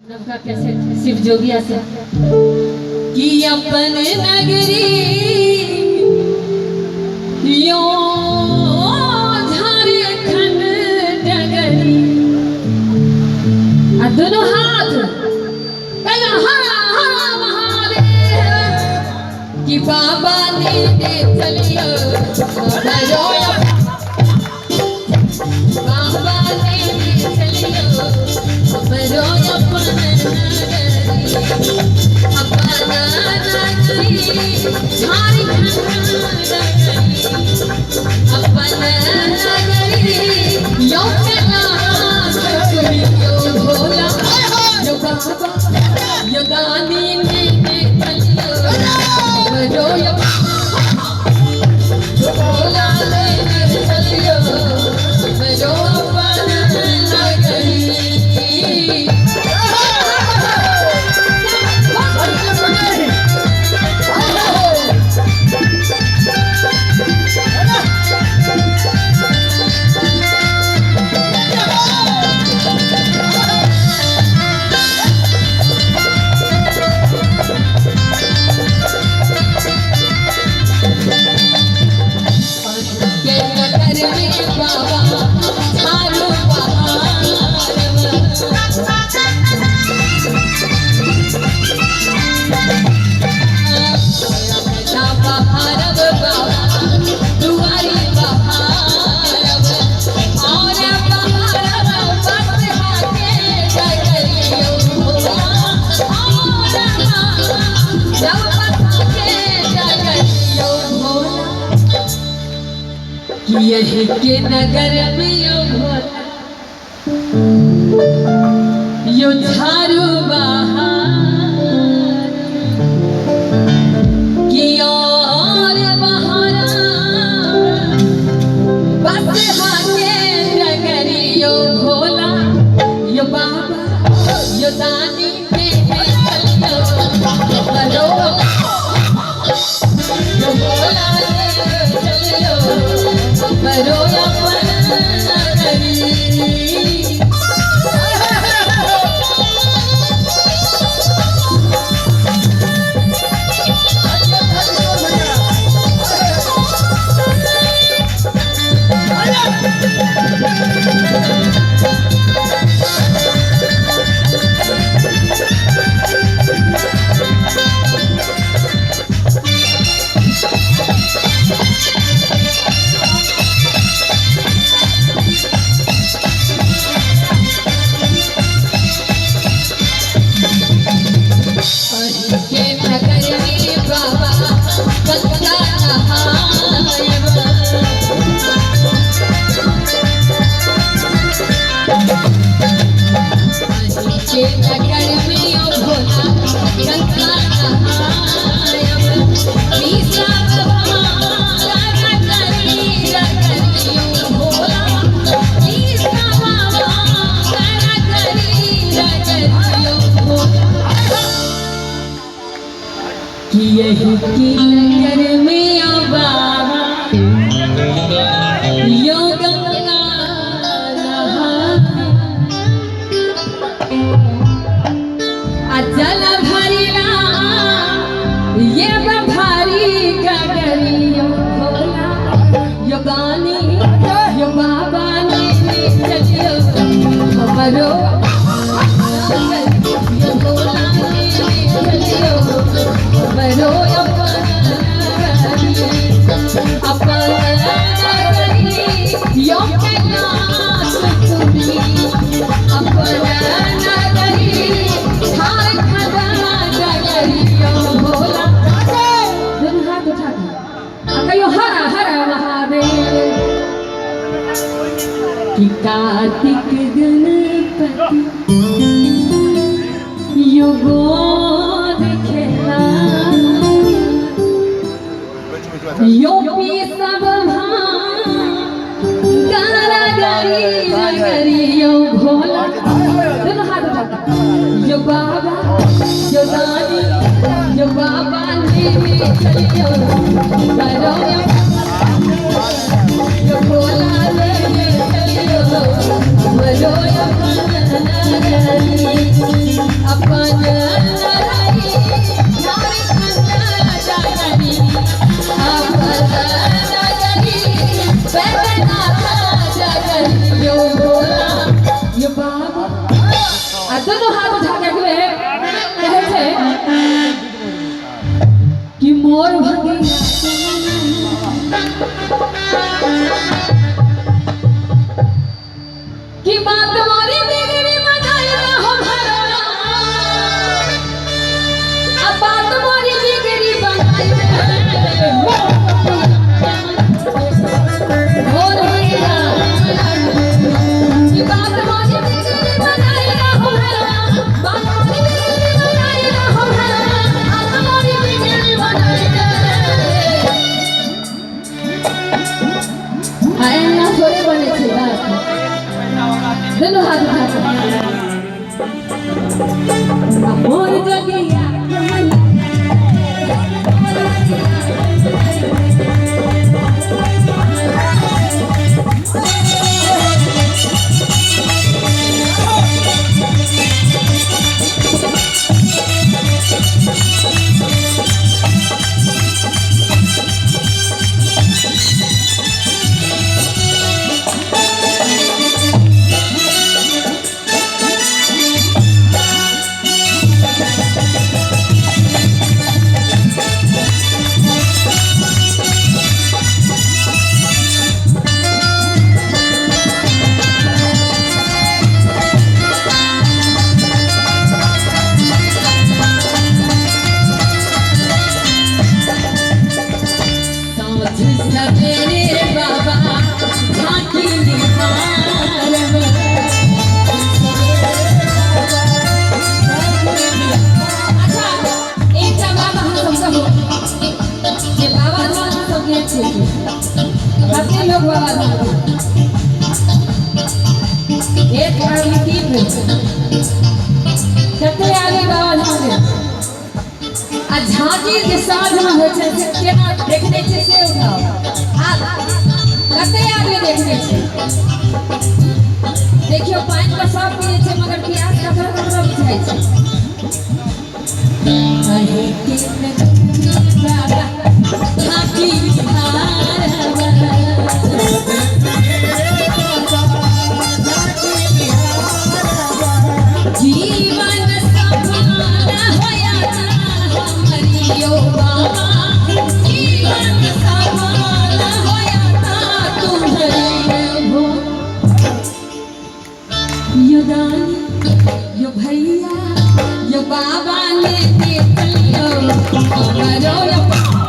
नवका कैसे शिव जोगिया से कि अपन नगरी यो झारखंड डगरी दोनों हाथ कि बाबा ने दे चलियो बाबा ने दे चलियो बरो अपन नगरी झारखंड अपन नगरी यो भोला यो बाबा यो दानी ने चलियो भोला ले चलियो बरो अपन नगरी यही के नगर में यो भोला यो झारू बहार की और बहारा बस हाके नगरी यो भोला यो बाबा यो दानी के चलियो बरो यो भोला चलियो बरो अपन नगरी नगर में यो भोला गंगा कि यही की नगर में यो बाबा यो गंगा जल भरिया ये भारी गगरी यो भोला यो गानी यो बाबा ने चलियो बरो यो भोला ने चलियो बरो अपन नगरी यो कैलाश तुमी अपन नगरी कि कार्तिक गणपति यो गोद खेला यो पी सब गरी यो भोला यो बाबा यो दानी यो बाबा ने चलियो बरो यो भोला ले चलियो बरो अपन नगरी आ दोनों हाथ उठा के हुए कहे थे कि मोर भगिया कि बात मोरी बिगड़ी बनाई ना हो घरवा अब बात मोरी बिगड़ी बनाई मोर भगिया कि बात मोरी बिगड़ी बनाई ना हो घरवा बात मोरी बिगड़ी बनाई ना हो घरवा बात मोरी बिगड़ी बनाई आए ना थोड़े बने थे बात दोनों हाथ उठा मोर जगिया सवेरे बाबा झांकी निहारब अच्छा एक बाबा हम सब ये बाबा धाम सब के छे कितने लोग बाबा धाम एक आदमी तीन कितने आगे बाबा धाम आ झांकी के साथ में हो छे केना देखने छे से उठाओ आ कते आदमी देखने छे देखियो पानी का सब पिए छे मगर प्यास का थोड़ा बुझाई छे अहे के बाबा झांकी जीवन सफल होया हमारियो बाबा जीवन सफल होया तुम्हारे हो यो दानी यो भैया यो बाबा ने देखलियो हमारो